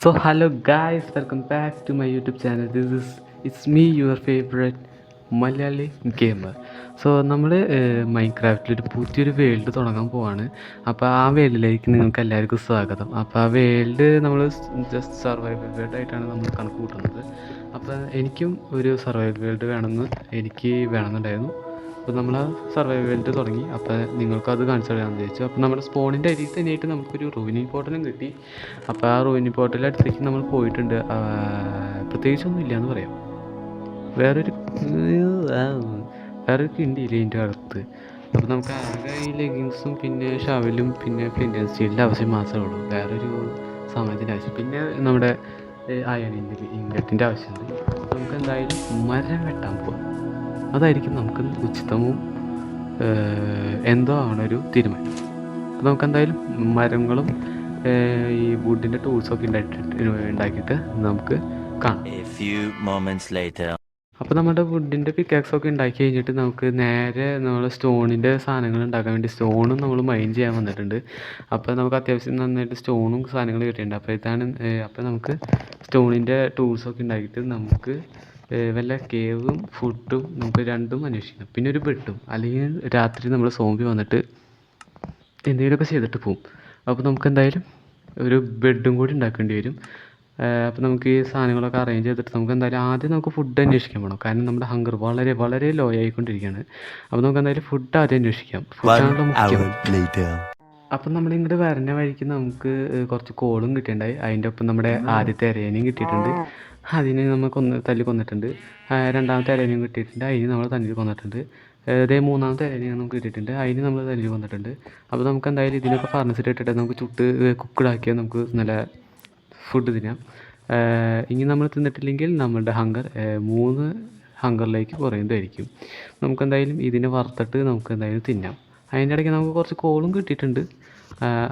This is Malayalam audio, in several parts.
Hello guys, welcome back to my YouTube channel. It's me, your favorite Malayali gamer. നമ്മൾ മൈൻക്രാഫ്റ്റിലൊരു പുതിയൊരു വേൾഡ് തുടങ്ങാൻ പോവാണ്. അപ്പോൾ ആ വേൾഡിലേക്ക് നിങ്ങൾക്ക് എല്ലാവർക്കും സ്വാഗതം. അപ്പോൾ ആ വേൾഡ് നമ്മൾ ജസ്റ്റ് സർവൈവൽ വേൾഡ് ആയിട്ടാണ് നമ്മൾ കണക്ക് കൂട്ടുന്നത്. അപ്പോൾ എനിക്കും ഒരു സർവൈവൽ വേൾഡ് എനിക്ക് വേണമെന്നുണ്ടായിരുന്നു. അപ്പോൾ നമ്മൾ ആ സർവൈവൽ വേൾഡ് തുടങ്ങി. അപ്പോൾ നിങ്ങൾക്കത് കാണിച്ചു തരാമെന്ന് വിചാരിച്ചു. അപ്പോൾ നമ്മുടെ സ്പോണിൻ്റെ അരിയിൽ തന്നെയായിട്ട് നമുക്കൊരു റൂയിനിങ് പോർട്ടലും കിട്ടി. അപ്പോൾ ആ റൂയിനിങ് പോർട്ടലിൻ്റെ അടുത്തേക്ക് നമ്മൾ പോയിട്ടുണ്ട്. പ്രത്യേകിച്ചൊന്നും ഇല്ലയെന്ന് പറയാം. വേറൊരു കിണ്ടിയില്ല ഇതിൻ്റെ അകത്ത്. അപ്പോൾ നമുക്ക് ആകെ ഈ ലെഗിങ്സും പിന്നെ ഷവലും പിന്നെ ഫ്ലിൻ്റ് ആൻഡ് സ്റ്റീലിൻ്റെ ആവശ്യം മാത്രമേ ഉള്ളൂ. വേറൊരു സമയത്തിൻ്റെ ആവശ്യം പിന്നെ നമ്മുടെ അയണിൻ്റെ ഇൻഗറ്റിൻ്റെ ആവശ്യമുണ്ട്. നമുക്ക് എന്തായാലും മരം വെട്ടാൻ പോവാം. അതായിരിക്കും നമുക്ക് ഉചിതവും എന്തോ ആവണൊരു തീരുമാനം. അപ്പോൾ നമുക്ക് എന്തായാലും മരങ്ങളും ഈ വുഡിൻ്റെ ടൂൾസൊക്കെ ഉണ്ടാക്കിയിട്ട് നമുക്ക് കാണാം. അപ്പോൾ നമ്മുടെ വുഡിൻ്റെ പിക്കാക്സൊക്കെ ഉണ്ടാക്കി കഴിഞ്ഞിട്ട് നമുക്ക് നേരെ നമ്മൾ സ്റ്റോണിൻ്റെ സാധനങ്ങൾ ഉണ്ടാക്കാൻ വേണ്ടി സ്റ്റോണും നമ്മൾ മൈൻ ചെയ്യാൻ വന്നിട്ടുണ്ട്. അപ്പോൾ നമുക്ക് അത്യാവശ്യം നന്നായിട്ട് സ്റ്റോണും സാധനങ്ങൾ കിട്ടിയിട്ടുണ്ട്. അപ്പോൾ നമുക്ക് സ്റ്റോണിൻ്റെ ടൂൾസൊക്കെ ഉണ്ടാക്കിയിട്ട് നമുക്ക് വല്ല കേവും ഫുഡും നമുക്ക് രണ്ടും അന്വേഷിക്കാം. പിന്നെ ഒരു ബെഡും, അല്ലെങ്കിൽ രാത്രി നമ്മൾ സോംബി വന്നിട്ട് എന്തെങ്കിലുമൊക്കെ ചെയ്തിട്ട് പോവും. അപ്പോൾ നമുക്ക് എന്തായാലും ഒരു ബെഡും കൂടി ഉണ്ടാക്കേണ്ടി വരും. അപ്പോൾ നമുക്ക് ഈ സാധനങ്ങളൊക്കെ അറേഞ്ച് ചെയ്തിട്ട് നമുക്ക് എന്തായാലും ആദ്യം നമുക്ക് ഫുഡ് അന്വേഷിക്കാൻ പോകണം. കാരണം നമ്മുടെ ഹങ്കർ വളരെ വളരെ ലോ ആയിക്കൊണ്ടിരിക്കുകയാണ്. അപ്പോൾ നമുക്ക് എന്തായാലും ഫുഡ് ആദ്യം അന്വേഷിക്കാം. ഫുഡാണല്ലോ മുഖ്യം. അപ്പം നമ്മളിങ്ങോട്ട് വരുന്ന വഴിക്ക് നമുക്ക് കുറച്ച് കോളും കിട്ടിയിട്ടുണ്ടായി. അതിൻ്റെ ഒപ്പം നമ്മുടെ ആദ്യത്തെ ഇരേനെയും കിട്ടിയിട്ടുണ്ട്. അതിന് നമ്മൾ തല്ലി കൊന്നിട്ടുണ്ട്. രണ്ടാമത്തെ ഇരേനെയും കിട്ടിയിട്ടുണ്ട്. അതിന് നമ്മൾ തല്ലി കൊന്നിട്ടുണ്ട്. മൂന്നാമത്തെ ഇരേനെയും നമുക്ക് കിട്ടിയിട്ടുണ്ട്. അതിന് നമ്മൾ തല്ലി കൊന്നിട്ടുണ്ട്. അപ്പോൾ നമുക്ക് എന്തായാലും ഇതിനൊക്കെ ഫർണിച്ചർ ഇട്ടിട്ട് നമുക്ക് ചുട്ട് കുക്കഡാക്കിയാൽ നമുക്ക് നല്ല ഫുഡ് തിന്നാം. ഇനി നമ്മൾ തിന്നിട്ടില്ലെങ്കിൽ നമ്മളുടെ ഹങ്കർ 3 ഹങ്കറിലേക്ക് കുറയുന്നതായിരിക്കും. നമുക്കെന്തായാലും ഇതിനെ വറുത്തിട്ട് നമുക്ക് എന്തായാലും തിന്നാം. അതിൻ്റെ ഇടയ്ക്ക് നമുക്ക് കുറച്ച് കോളും കിട്ടിയിട്ടുണ്ട്.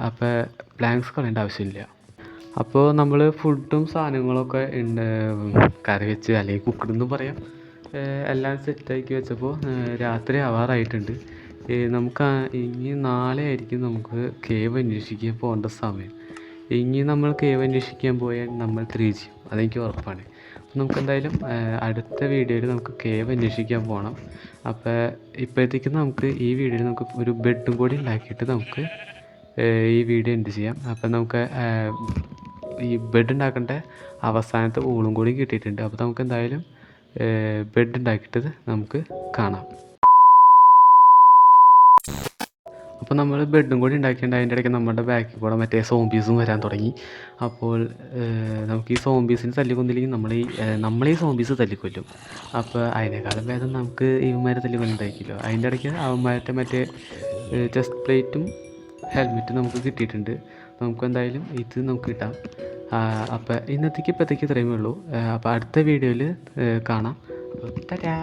അപ്പോൾ പ്ലാങ്ക്സ് കളയേണ്ട ആവശ്യമില്ല. അപ്പോൾ നമ്മൾ ഫുഡും സാധനങ്ങളൊക്കെ കറി വെച്ച് അല്ലെങ്കിൽ കുക്കഡെന്ന് പറയാം എല്ലാം സെറ്റാക്കി വെച്ചപ്പോൾ രാത്രി ആവാറായിട്ടുണ്ട്. നമുക്ക് ഇനി നാളെ ആയിരിക്കും നമുക്ക് കേവ് അന്വേഷിക്കാൻ പോകേണ്ട സമയം. ഇനി നമ്മൾ കേവ് അന്വേഷിക്കാൻ പോയാൽ നമ്മൾ 3 ചെയ്യും, അതെനിക്ക് ഉറപ്പാണ്. നമുക്കെന്തായാലും അടുത്ത വീഡിയോയിൽ നമുക്ക് കേവ് അന്വേഷിക്കാൻ പോകണം. അപ്പോൾ ഇപ്പോഴത്തേക്കും നമുക്ക് ഈ വീഡിയോയിൽ നമുക്ക് ഒരു ബെഡും കൂടി ഉണ്ടാക്കിയിട്ട് നമുക്ക് ഈ വീഡിയോ എൻഡ് ചെയ്യാം. അപ്പം നമുക്ക് ഈ ബെഡ് ഉണ്ടാക്കേണ്ട അവസാനത്തെ ഊളും കൂടി കിട്ടിയിട്ടുണ്ട്. അപ്പോൾ നമുക്ക് എന്തായാലും ബെഡ് ഉണ്ടാക്കിയിട്ട് നമുക്ക് കാണാം. അപ്പോൾ നമ്മൾ ബെഡും കൂടി ഉണ്ടാക്കിയിട്ടുണ്ട്. അതിൻ്റെ ഇടയ്ക്ക് നമ്മുടെ ബാക്കിൽ കൂടെ മറ്റേ സോംബീസും വരാൻ തുടങ്ങി. അപ്പോൾ നമുക്ക് ഈ സോംബീസിന് തല്ലിക്കൊന്നില്ലെങ്കിൽ നമ്മളീ സോംബീസ് തല്ലിക്കൊല്ലും. അപ്പോൾ അതിനേക്കാളും ഭേദം നമുക്ക് ഇവന്മാരെ തല്ലിക്കൊന്നുണ്ടാക്കില്ലോ. അതിൻ്റെ ഇടയ്ക്ക് അവന്മാരുടെ മറ്റേ ചെസ്റ്റ് പ്ലേറ്റും ഹെൽമെറ്റും നമുക്ക് കിട്ടിയിട്ടുണ്ട്. നമുക്ക് എന്തായാലും ഇത് നമുക്ക് കിട്ടാം. അപ്പോൾ ഇപ്പോഴത്തേക്ക് ഇത്രയുമേ ഉള്ളൂ. അപ്പോൾ അടുത്ത വീഡിയോയിൽ കാണാം. ടാറ്റാ.